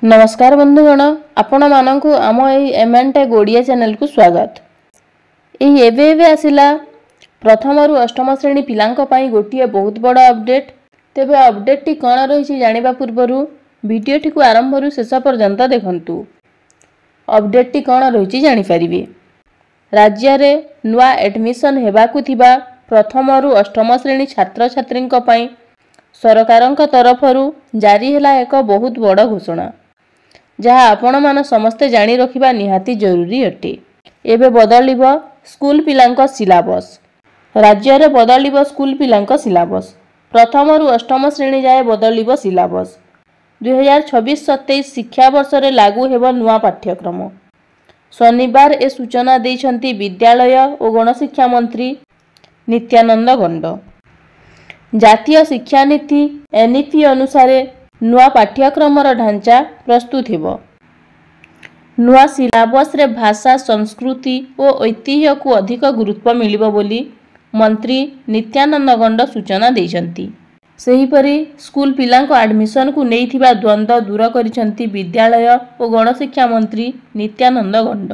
नमस्कार बंधुगण, आपण मानकु आम एमएनटेक ओडिया चैनल को स्वागत। यही एवे आसिला प्रथम रु अष्टम श्रेणी पिलांक पई गोटिए बहुत बड़ अपडेट। तेबे अपडेट टी कौन रही जानिबा पूर्वरु वीडियो टी को आरंभ रु शेष पर्यंत देखंतु। अपडेट टी कौन रही जानि परिबे। राज्य रे नुआ एडमिशन हेबाकु थिबा प्रथम रु अष्टम श्रेणी छात्र छात्रींक पई सरकारक तरफरु जारी हैला एक बहुत बड़ घोषणा, जहाँ आपण मान समस्ते जानी रखिबा निहाती जरूरी अटे। एबे बदलिब स्कूल पिलांक सिलेबस। राज्य रे बदलिब स्कूल पिलांक सिलेबस। प्रथम रु अष्टम श्रेणी जाए बदलिब सिलेबस। 2026-27 शिक्षा वर्ष रे लागू हेबो नुआ पाठ्यक्रम। शनिवार ए सूचना दैछंती विद्यालय और गणशिक्षा मंत्री नित्यानंद गंड। जातीय शिक्षा नीति एनईपी अनुसार नुआ पाठ्यक्रमर ढांचा प्रस्तुत हेबो। नुआ सिलेबस रे भाषा, संस्कृति और ऐतिह्य को अधिक गुरुत्व मिलिबो बोली मंत्री नित्यानंद गंड सूचना दैछंती। सेहीपरि स्कूल पिलांको एडमिशन को नेइथिबा द्वंद्व दूर करिसंती विद्यालय और गणशिक्षा मंत्री नित्यानंद गंड।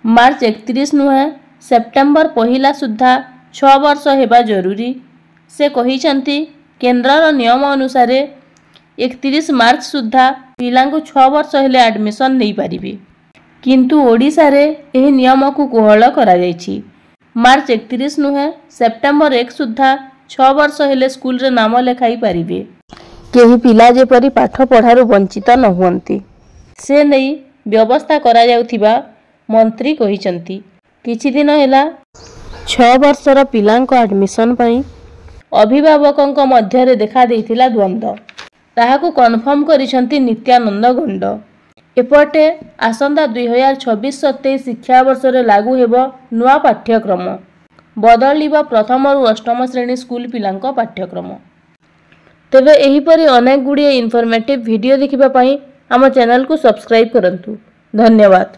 मार्च 31 नुहे सेप्टेम्बर पहिला सुद्धा 6 वर्ष हेबा जरूरी से कहिसंती। केन्द्रर नियम अनुसार 31 मार्च सुद्धा पिलांको 6 वर्ष हेले एडमिशन नहीं पारिबे, किंतु ओडिशा रे एही नियम को कोहल करा जायछि। मार्च 31 नुहे सेप्टेम्बर 1 सुद्धा 6 वर्ष हेले स्कूल रे नाम लेखाई पारिबे। केही पिला जेपरि पाठ पढ़ारु वंचित न हुअंती से नहीं व्यवस्था करा जाउथिबा मंत्री कहिसंती। किछि दिन हेला 6 वर्षर पिलांको एडमिशन पई अभिभावकंक मध्यरे देखा देइथिला द्वंद्व। ताहाकु कन्फर्म करिसंती नित्यानंद गंड। एपटे आसंता 2026-27 शिक्षा वर्ष रे लागू हेबो नुआ पाठ्यक्रम। बदलिब प्रथम रु अष्टम श्रेणी स्कूल पिलांक पाठ्यक्रम। तेबे एहीपरि अनेक गुड़िए इनफॉर्मेटिव वीडियो देखिबा पई आम चैनल को सब्सक्राइब करंतु। धन्यवाद।